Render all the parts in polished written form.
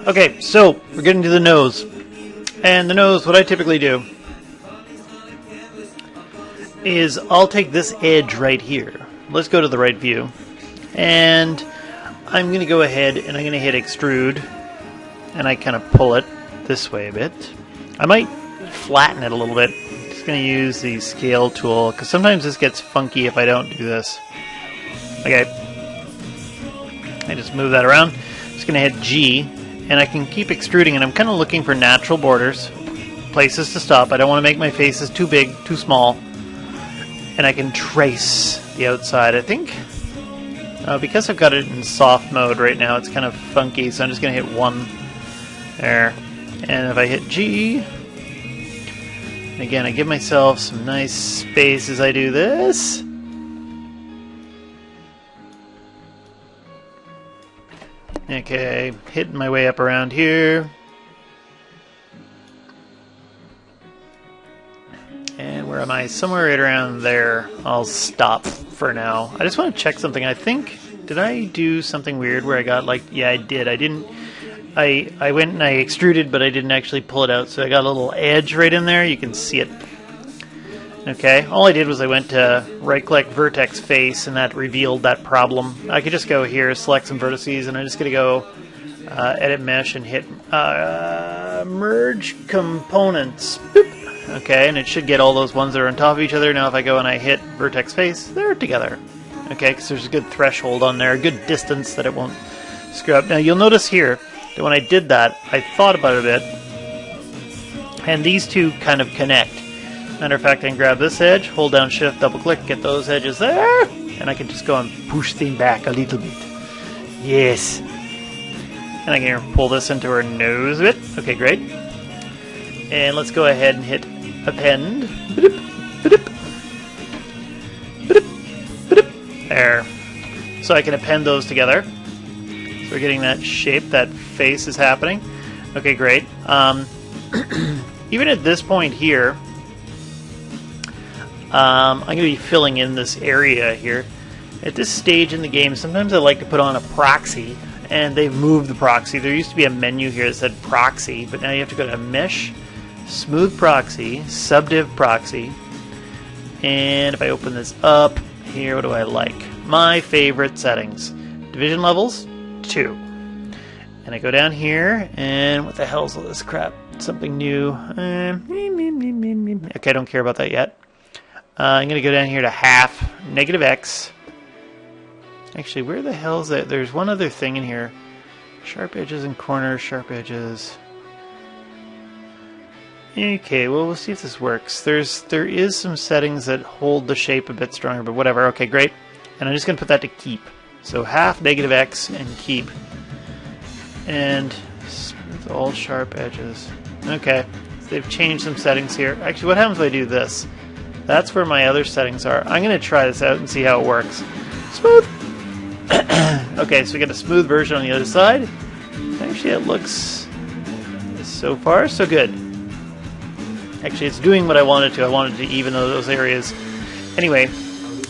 Okay, so we're getting to the nose. And the nose, what I typically do is I'll take this edge right here. Let's go to the right view. And I'm going to go ahead and I'm going to hit extrude. And I kind of pull it this way a bit. I might flatten it a little bit. I'm just going to use the scale tool because sometimes this gets funky if I don't do this. Okay. I just move that around. I'm just going to hit G. And I can keep extruding, and I'm kind of looking for natural borders, places to stop. I don't want to make my faces too big, too small. And I can trace the outside, I think. Because I've got it in soft mode right now, it's kind of funky, so I'm just going to hit 1 there. And if I hit G, again, I give myself some nice space as I do this. Okay, hitting my way up around here. And where am I? Somewhere right around there. I'll stop for now. I just want to check something. I think, did I do something weird where I got like, yeah, I did. I didn't, I went and I extruded, but I didn't actually pull it out. So I got a little edge right in there. You can see it. Okay, all I did was I went to right-click Vertex Face, and that revealed that problem. I could just go here, select some vertices, and I'm just going to go Edit Mesh and hit Merge Components. Boop. Okay, and it should get all those ones that are on top of each other. Now if I go and I hit Vertex Face, they're together. Okay, because there's a good threshold on there, a good distance that it won't screw up. Now you'll notice here that when I did that, I thought about it a bit, and these two kind of connect. Matter of fact, I can grab this edge, hold down Shift, double click, get those edges there, and I can just go and push them back a little bit. Yes. And I can pull this into her nose a bit. Okay, great. And let's go ahead and hit Append. There. So I can append those together. So we're getting that shape, that face is happening. Okay, great. Even at this point here, I'm going to be filling in this area here. At this stage in the game, sometimes I like to put on a proxy, and they've moved the proxy. There used to be a menu here that said proxy, but now you have to go to Mesh, Smooth Proxy, Subdiv Proxy, and if I open this up, here, what do I like? My favorite settings. Division levels, 2. And I go down here, and what the hell's all this crap? Something new. Okay, I don't care about that yet. I'm going to go down here to half, negative X. Actually, where the hell is that? There's one other thing in here. Sharp edges and corners, sharp edges. Okay, well, we'll see if this works. There is some settings that hold the shape a bit stronger, but whatever. Okay, great. And I'm just going to put that to keep. So half, negative X, and keep. And smooth all sharp edges. Okay, so they've changed some settings here. Actually, what happens if I do this? That's where my other settings are. I'm going to try this out and see how it works. Smooth! Okay, so we got a smooth version on the other side. Actually, it looks so far so good. Actually, it's doing what I wanted to. I wanted to even those areas. Anyway,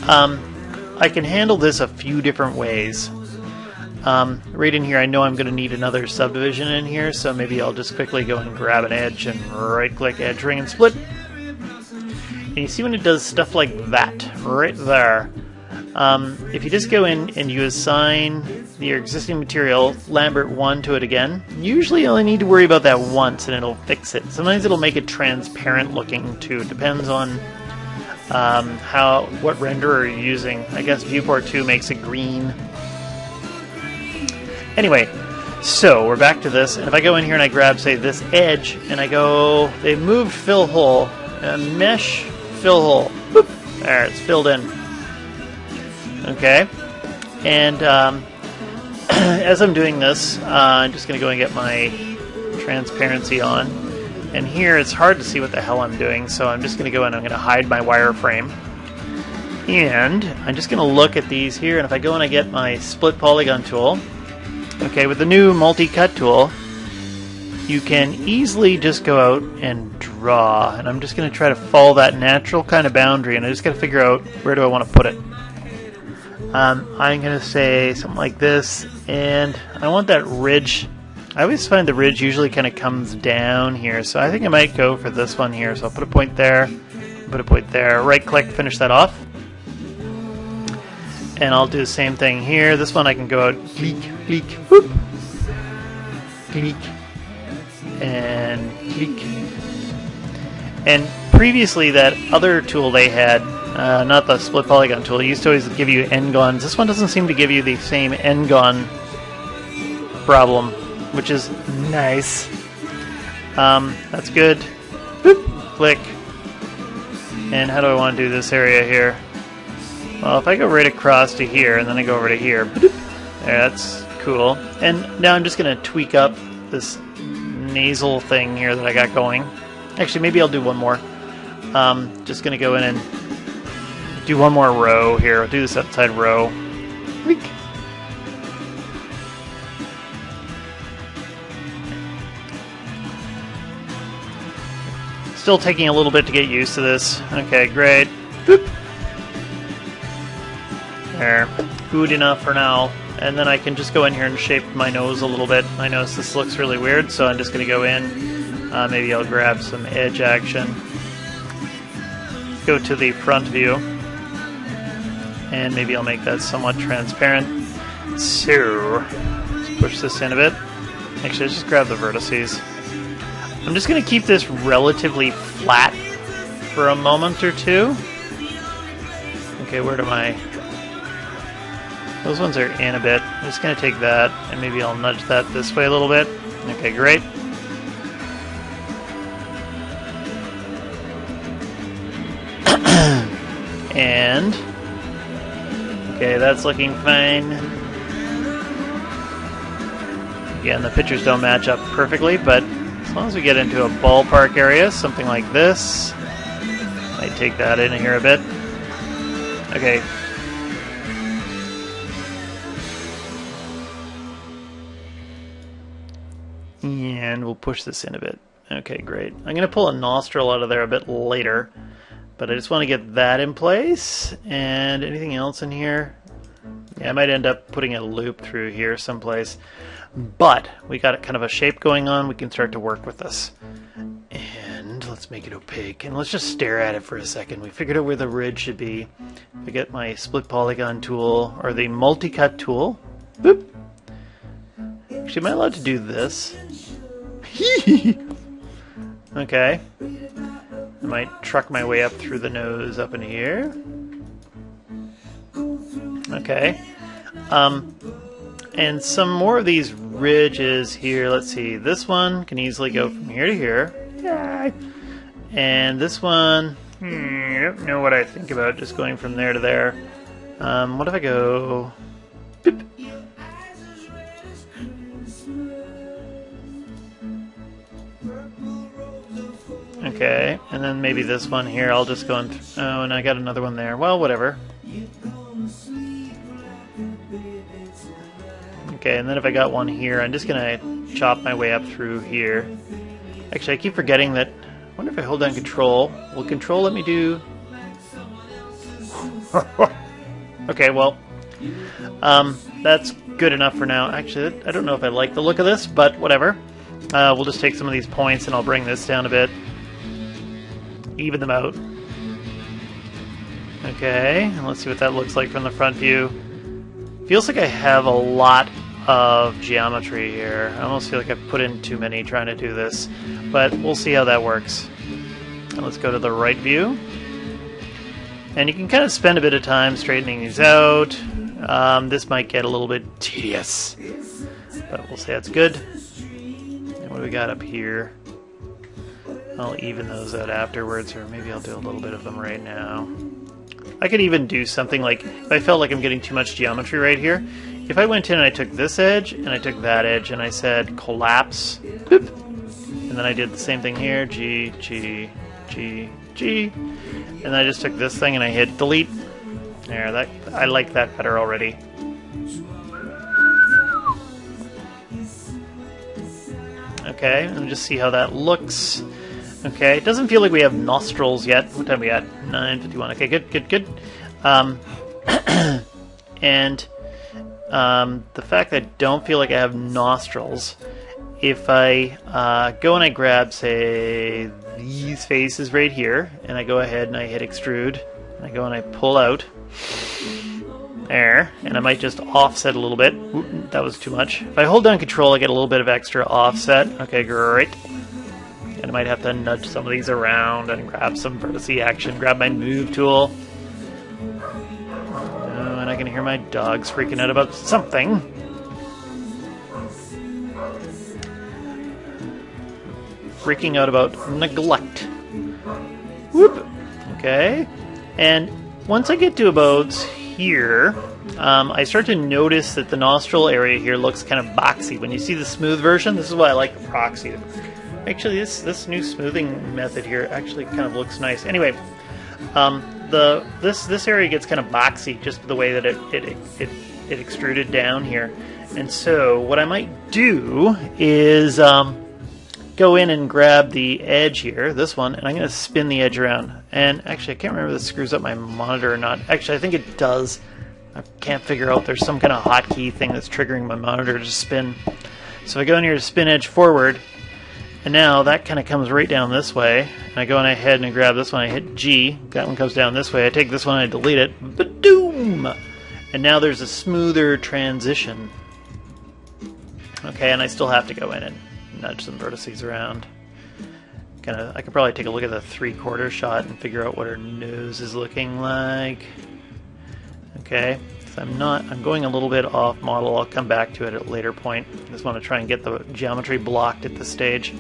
I can handle this a few different ways. Right in here, I know I'm going to need another subdivision in here, so maybe I'll just quickly go and grab an edge and right-click Edge Ring and Split. And you see when it does stuff like that, right there. If you just go in and you assign your existing material Lambert 1 to it again, usually you only need to worry about that once and it'll fix it. Sometimes it'll make it transparent looking too. It depends on what renderer you're using. I guess Viewport 2 makes it green. Anyway, so we're back to this. And if I go in here and I grab, say, this edge, and I go, they moved fill hole, mesh fill hole. Boop. There, it's filled in. Okay, and as I'm doing this, I'm just going to go and get my transparency on. And here it's hard to see what the hell I'm doing, so I'm just going to go and I'm going to hide my wireframe. And I'm just going to look at these here, and if I go and I get my split polygon tool, okay, with the new multi-cut tool, you can easily just go out and draw. And I'm just going to try to follow that natural kind of boundary, and I just got to figure out where do I want to put it. I'm going to say something like this, and I want that ridge I always find the ridge usually kind of comes down here, so I think I might go for this one here. So I'll put a point there, put a point there, right click, finish that off. And I'll do the same thing here. This one I can go out, click, click, whoop, click, and click. And previously that other tool they had, not the split polygon tool, it used to always give you n-gons. This one doesn't seem to give you the same n-gon problem, which is nice. That's good. Boop, click. And how do I want to do this area here? Well, if I go right across to here, and then I go over to here, there, that's cool. And now I'm just going to tweak up this nasal thing here that I got going. Actually, maybe I'll do one more. Just going to go in and do one more row here. I'll do this outside row. Weak. Still taking a little bit to get used to this. Okay, great. Boop. There. Good enough for now. And then I can just go in here and shape my nose a little bit. I notice this looks really weird, so I'm just going to go in. Maybe I'll grab some edge action. Go to the front view. And maybe I'll make that somewhat transparent. So, let's push this in a bit. Actually, let's just grab the vertices. I'm just going to keep this relatively flat for a moment or two. Okay, where do my... Those ones are in a bit. I'm just going to take that, and maybe I'll nudge that this way a little bit. Okay, great. And... okay, that's looking fine. Again, the pictures don't match up perfectly, but as long as we get into a ballpark area, something like this, might take that in here a bit. Okay. And we'll push this in a bit. Okay, great. I'm going to pull a nostril out of there a bit later, but I just want to get that in place. And anything else in here? Yeah, I might end up putting a loop through here someplace. But we got kind of a shape going on. We can start to work with this. And let's make it opaque. And let's just stare at it for a second. We figured out where the ridge should be. If I get my split polygon tool, or the multi-cut tool. Boop. Actually, am I allowed to do this? Okay. I might truck my way up through the nose up in here. Okay. And some more of these ridges here. Let's see. This one can easily go from here to here. Yay. And this one, I don't know what I think about just going from there to there. What if I go... Boop. Okay, and then maybe this one here, I'll just go in... oh, and I got another one there. Well, whatever. Okay, and then if I got one here, I'm just going to chop my way up through here. Actually, I keep forgetting that... I wonder if I hold down Control. Will Control let me do... okay, well... that's good enough for now. Actually, I don't know if I like the look of this, but whatever. We'll just take some of these points and I'll bring this down a bit. Even them out. Okay, and let's see what that looks like from the front view. Feels like I have a lot of geometry here. I almost feel like I've put in too many trying to do this, but we'll see how that works. And let's go to the right view. And you can kind of spend a bit of time straightening these out. This might get a little bit tedious, but we'll say that's good. And what do we got up here? I'll even those out afterwards, or maybe I'll do a little bit of them right now. I could even do something like, if I felt like I'm getting too much geometry right here, if I went in and I took this edge, and I took that edge, and I said collapse, boop, and then I did the same thing here, G, G, G, G, and then I just took this thing and I hit delete. There, that, I like that better already. Okay, and just see how that looks. Okay, it doesn't feel like we have nostrils yet. What time are we at? 9:51. Okay, good, good, good. And the fact that I don't feel like I have nostrils if I go and I grab, say, these faces right here, and I go ahead and I hit extrude, and I go and I pull out, there, and I might just offset a little bit. Ooh, that was too much. If I hold down control, I get a little bit of extra offset. Okay, great. And I might have to nudge some of these around and grab some vertice action, grab my move tool. Oh, and I can hear my dogs freaking out about something. Freaking out about neglect. Whoop. Okay. And once I get to about here, I start to notice that the nostril area here looks kind of boxy. When you see the smooth version, this is why I like the proxy. Actually, this new smoothing method here actually kind of looks nice. Anyway, this area gets kind of boxy just the way that it extruded down here. And so what I might do is go in and grab the edge here, this one, and I'm going to spin the edge around. And actually, I can't remember if this screws up my monitor or not. Actually, I think it does. I can't figure out. There's some kind of hotkey thing that's triggering my monitor to spin. So I go in here to spin edge forward, and now that kind of comes right down this way. And I go in ahead and I grab this one. I hit G. That one comes down this way. I take this one and I delete it. Ba-doom! And now there's a smoother transition. Okay, and I still have to go in and nudge some vertices around. I could probably take a look at the 3/4 shot and figure out what her nose is looking like. Okay, so I'm going a little bit off model. I'll come back to it at a later point. I just want to try and get the geometry blocked at this stage.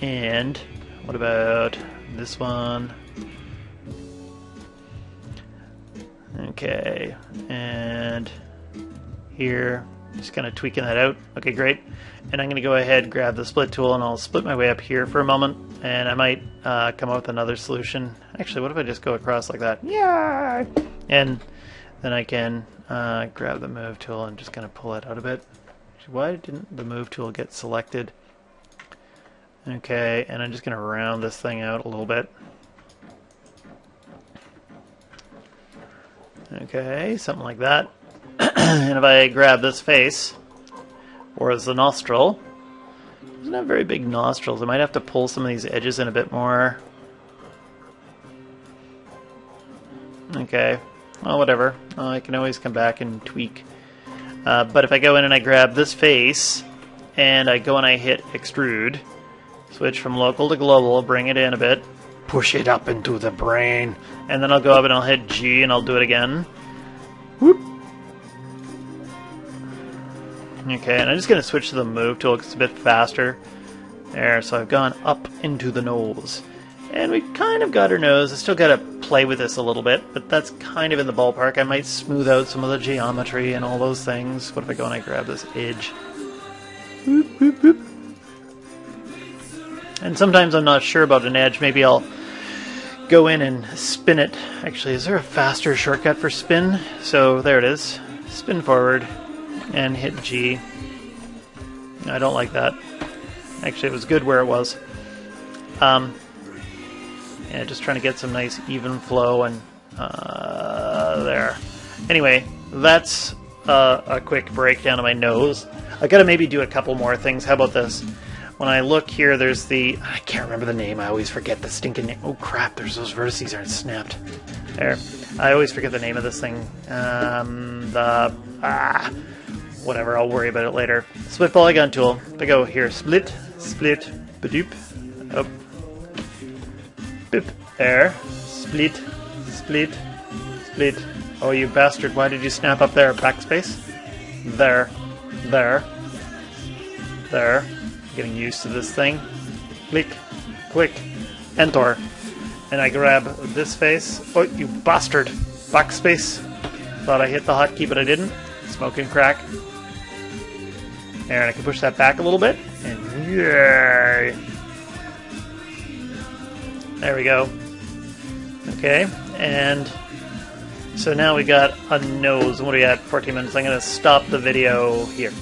And what about this one? Okay, and here, just kind of tweaking that out. Okay, great. And I'm going to go ahead, grab the split tool, and I'll split my way up here for a moment. And I might come up with another solution. Actually, what if I just go across like that? Yeah! And then I can grab the move tool and just kind of pull it out a bit. Why didn't the move tool get selected? Okay, and I'm just going to round this thing out a little bit. Okay, something like that. And if I grab this face, or as the nostril, doesn't have very big nostrils. I might have to pull some of these edges in a bit more. Okay, well, whatever. I can always come back and tweak. But if I go in and I grab this face, and I go and I hit extrude, switch from local to global, bring it in a bit, push it up into the brain, and then I'll go up and I'll hit G and I'll do it again. Whoop. Okay, and I'm just going to switch to the move tool because it's a bit faster. There, so I've gone up into the nose. And we kind of got her nose. I still got to play with this a little bit, but that's kind of in the ballpark. I might smooth out some of the geometry and all those things. What if I go and I grab this edge? Whoop, whoop, whoop. And sometimes I'm not sure about an edge. Maybe I'll go in and spin it. Actually, is there a faster shortcut for spin? So there it is. Spin forward and hit G. I don't like that. Actually, it was good where it was. Yeah, just trying to get some nice even flow and there. Anyway, that's a quick breakdown of my nose. I gotta maybe do a couple more things. How about this? When I look here, there's the... I can't remember the name. I always forget the stinking name. Oh, crap. There's those vertices aren't snapped. There. I always forget the name of this thing. Whatever. I'll worry about it later. Split polygon tool. If I go here. Split. Split. Badoop. Up. Bip. There. Split. Split. Split. Oh, you bastard. Why did you snap up there? Backspace. There. There. There. Getting used to this thing. Click, click, enter. And I grab this face. Oh, you bastard. Backspace. Thought I hit the hotkey, but I didn't. Smoking crack. And I can push that back a little bit. And yay! There we go. Okay, and so now we got a nose. What do we got? 14 minutes. I'm going to stop the video here.